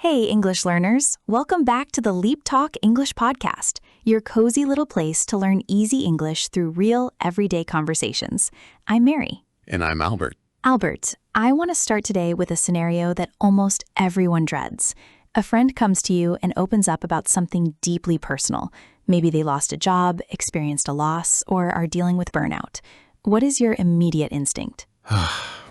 Hey, English learners! Welcome back to the LeapTalk English Podcast, your cozy little place to learn easy English through real, everyday conversations. I'm Mary. And I'm Albert. Albert, I want to start today with a scenario that almost everyone dreads. A friend comes to you and opens up about something deeply personal. Maybe they lost a job, experienced a loss, or are dealing with burnout. What is your immediate instinct?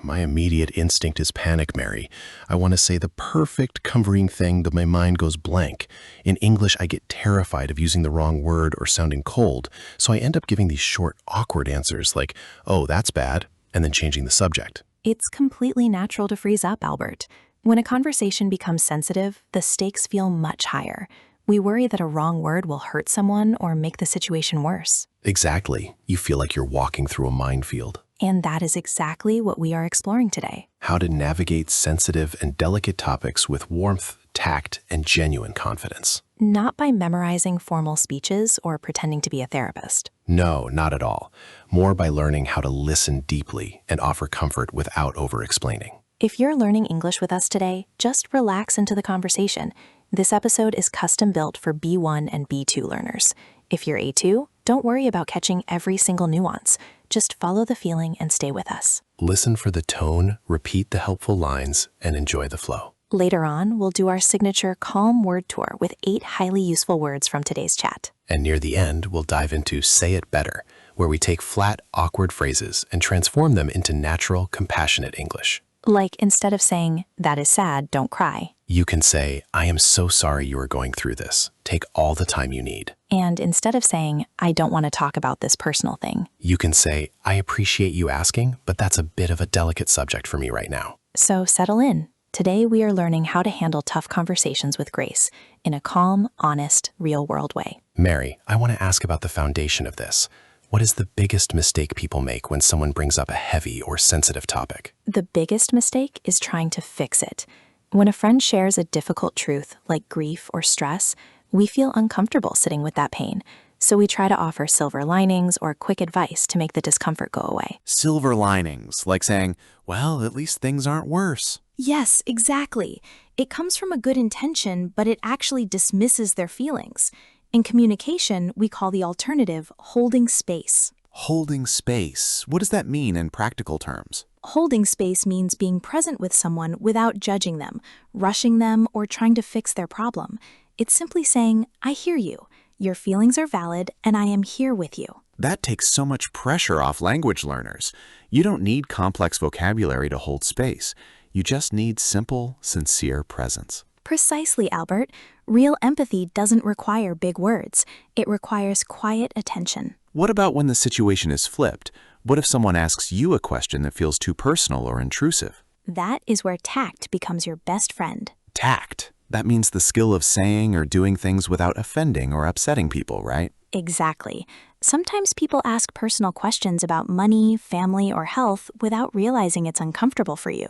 My immediate instinct is panic, Mary. I want to say the perfect comforting thing, but my mind goes blank. In English, I get terrified of using the wrong word or sounding cold, so I end up giving these short, awkward answers like, oh, that's bad, and then changing the subject. It's completely natural to freeze up, Albert. When a conversation becomes sensitive, the stakes feel much higher. We worry that a wrong word will hurt someone or make the situation worse. Exactly. You feel like you're walking through a minefield. And that is exactly what we are exploring today. How to navigate sensitive and delicate topics with warmth, tact, and genuine confidence. Not by memorizing formal speeches or pretending to be a therapist. No, not at all. More by learning how to listen deeply and offer comfort without over-explaining. If you're learning English with us today, just relax into the conversation. This episode is custom built for B1 and B2 learners. If you're A2, don't worry about catching every single nuance. Just follow the feeling and stay with us. Listen for the tone, repeat the helpful lines, and enjoy the flow. Later on, we'll do our signature calm word tour with 8 highly useful words from today's chat. And near the end, we'll dive into Say It Better, where we take flat, awkward phrases and transform them into natural, compassionate English. Like instead of saying, "That is sad, don't cry," You can say, I am so sorry you are going through this. Take all the time you need. and instead of saying, "I don't want to talk about this personal thing," You can say, I appreciate you asking, but that's a bit of a delicate subject for me right now. So settle in. Today we are learning how to handle tough conversations with grace in a calm, honest, real-world way. Mary, I want to ask about the foundation of this. What is the biggest mistake people make when someone brings up a heavy or sensitive topic? The biggest mistake is trying to fix it. When a friend shares a difficult truth like grief or stress, we feel uncomfortable sitting with that pain. So we try to offer silver linings or quick advice to make the discomfort go away. Silver linings, like saying, well, at least things aren't worse. Yes, exactly. It comes from a good intention, but it actually dismisses their feelings. In communication, we call the alternative holding space. Holding space. What does that mean in practical terms? Holding space means being present with someone without judging them, rushing them, or trying to fix their problem. It's simply saying, "I hear you. Your feelings are valid, and I am here with you." That takes so much pressure off language learners. You don't need complex vocabulary to hold space. You just need simple, sincere presence. Precisely, Albert. Real empathy doesn't require big words. It requires quiet attention. What about when the situation is flipped? What if someone asks you a question that feels too personal or intrusive? That is where tact becomes your best friend. Tact. That means the skill of saying or doing things without offending or upsetting people, right? Exactly. Sometimes people ask personal questions about money, family, or health without realizing it's uncomfortable for you.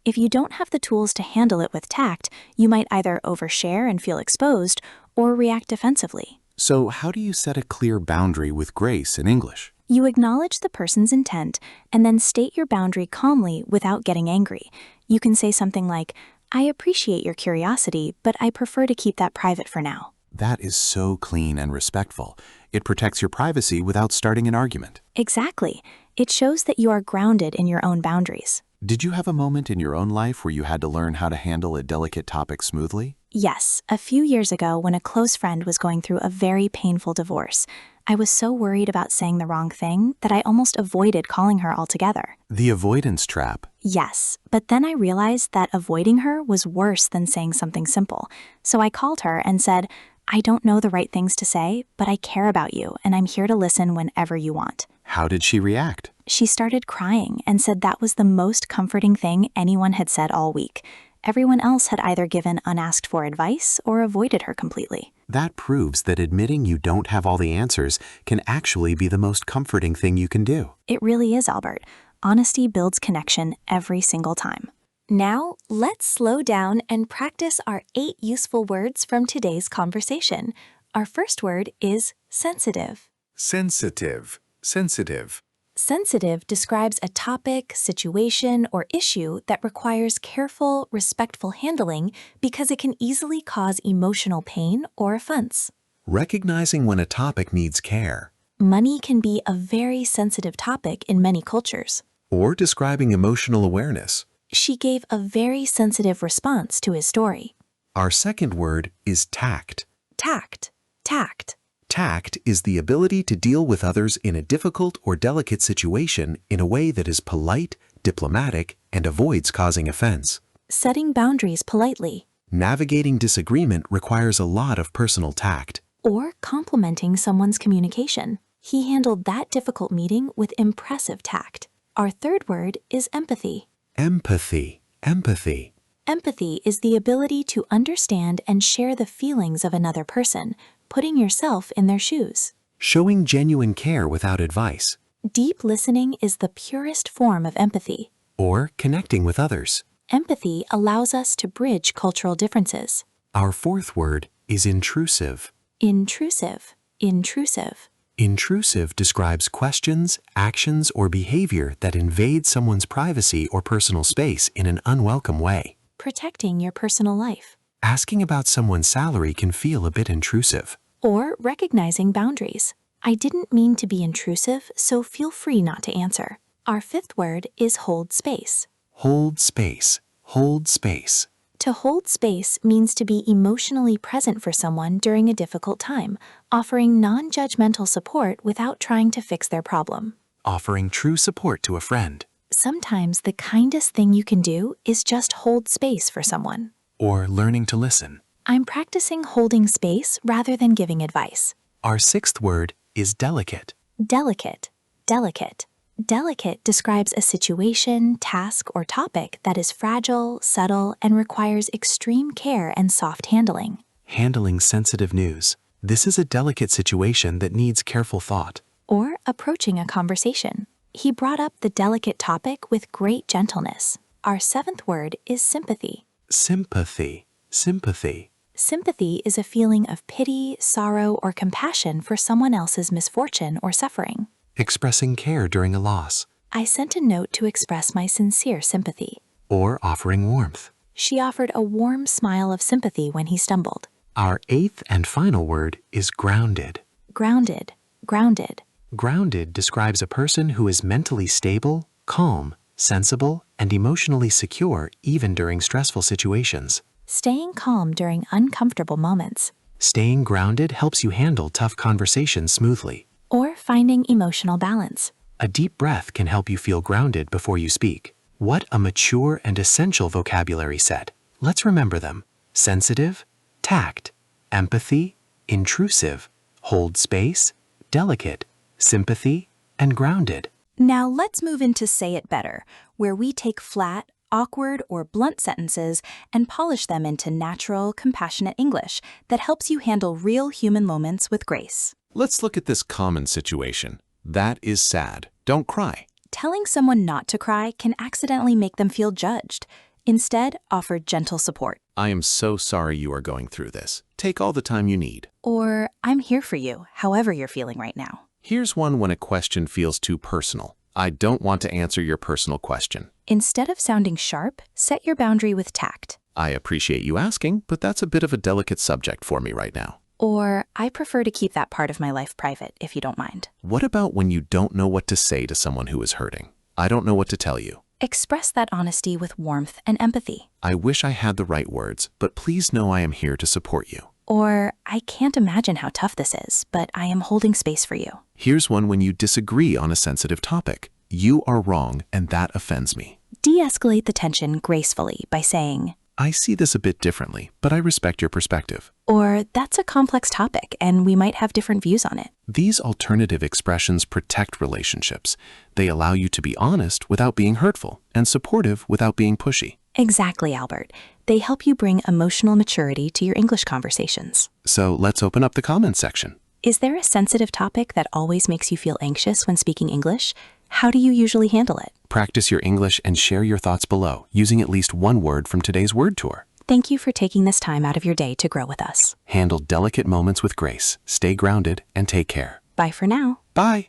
If you don't have the tools to handle it with tact, you might either overshare and feel exposed or react defensively. So how do you set a clear boundary with grace in English? You acknowledge the person's intent and then state your boundary calmly without getting angry. You can say something like, "I appreciate your curiosity, but I prefer to keep that private for now." That is so clean and respectful. It protects your privacy without starting an argument. Exactly. It shows that you are grounded in your own boundaries. Did you have a moment in your own life where you had to learn how to handle a delicate topic smoothly? Yes, a few years ago when a close friend was going through a very painful divorce, I was so worried about saying the wrong thing that I almost avoided calling her altogether. The avoidance trap. Yes, but then I realized that avoiding her was worse than saying something simple. So I called her and said, "I don't know the right things to say, but I care about you and I'm here to listen whenever you want." How did she react? She started crying and said that was the most comforting thing anyone had said all week. Everyone else had either given unasked for advice or avoided her completely. That proves that admitting you don't have all the answers can actually be the most comforting thing you can do. It really is, Albert. Honesty builds connection every single time. Now, let's slow down and practice our 8 useful words from today's conversation. Our first word is sensitive. Sensitive, sensitive. Sensitive describes a topic, situation, or issue that requires careful, respectful handling because it can easily cause emotional pain or offense. Recognizing when a topic needs care. Money can be a very sensitive topic in many cultures. Or describing emotional awareness. She gave a very sensitive response to his story. Our second word is tact. Tact. Tact. Tact is the ability to deal with others in a difficult or delicate situation in a way that is polite, diplomatic, and avoids causing offense. Setting boundaries politely. Navigating disagreement requires a lot of personal tact. Or complimenting someone's communication. He handled that difficult meeting with impressive tact. Our third word is empathy. Empathy. Empathy. Empathy is the ability to understand and share the feelings of another person, putting yourself in their shoes. Showing genuine care without advice. Deep listening is the purest form of empathy. Or connecting with others. Empathy allows us to bridge cultural differences. Our fourth word is intrusive. Intrusive. Intrusive. Intrusive describes questions, actions, or behavior that invade someone's privacy or personal space in an unwelcome way. Protecting your personal life. Asking about someone's salary can feel a bit intrusive. Or recognizing boundaries. I didn't mean to be intrusive, so feel free not to answer. Our fifth word is hold space. Hold space. Hold space. To hold space means to be emotionally present for someone during a difficult time, offering non-judgmental support without trying to fix their problem. Offering true support to a friend. Sometimes the kindest thing you can do is just hold space for someone. Or learning to listen. I'm practicing holding space rather than giving advice. Our sixth word is delicate. Delicate. Delicate. Delicate describes a situation, task, or topic that is fragile, subtle, and requires extreme care and soft handling. Handling sensitive news. This is a delicate situation that needs careful thought. Or approaching a conversation. He brought up the delicate topic with great gentleness. Our seventh word is sympathy. Sympathy. Sympathy. Sympathy is a feeling of pity, sorrow, or compassion for someone else's misfortune or suffering. Expressing care during a loss. I sent a note to express my sincere sympathy. Or offering warmth. She offered a warm smile of sympathy when he stumbled. Our eighth and final word is grounded. Grounded. Grounded. Grounded describes a person who is mentally stable, calm, sensible, and emotionally secure even during stressful situations. Staying calm during uncomfortable moments. Staying grounded helps you handle tough conversations smoothly. Or finding emotional balance. A deep breath can help you feel grounded before you speak. What a mature and essential vocabulary set. Let's remember them. Sensitive, tact, empathy, intrusive, hold space, delicate, sympathy, and grounded. Now let's move into Say It Better, where we take flat, awkward, or blunt sentences and polish them into natural, compassionate English that helps you handle real human moments with grace. Let's look at this common situation. That is sad. Don't cry. Telling someone not to cry can accidentally make them feel judged. Instead, offer gentle support. I am so sorry you are going through this. Take all the time you need. Or, I'm here for you, however you're feeling right now. Here's one when a question feels too personal. I don't want to answer your personal question. Instead of sounding sharp, set your boundary with tact. I appreciate you asking, but that's a bit of a delicate subject for me right now. Or, I prefer to keep that part of my life private, if you don't mind. What about when you don't know what to say to someone who is hurting? I don't know what to tell you. Express that honesty with warmth and empathy. I wish I had the right words, but please know I am here to support you. Or, I can't imagine how tough this is, but I am holding space for you. Here's one when you disagree on a sensitive topic. You are wrong, and that offends me. De-escalate the tension gracefully by saying, I see this a bit differently, but I respect your perspective. Or, that's a complex topic, and we might have different views on it. These alternative expressions protect relationships. They allow you to be honest without being hurtful, and supportive without being pushy. Exactly, Albert. They help you bring emotional maturity to your English conversations. So let's open up the comments section. Is there a sensitive topic that always makes you feel anxious when speaking English? How do you usually handle it? Practice your English and share your thoughts below, using at least one word from today's word tour. Thank you for taking this time out of your day to grow with us. Handle delicate moments with grace, stay grounded, and take care. Bye for now. Bye.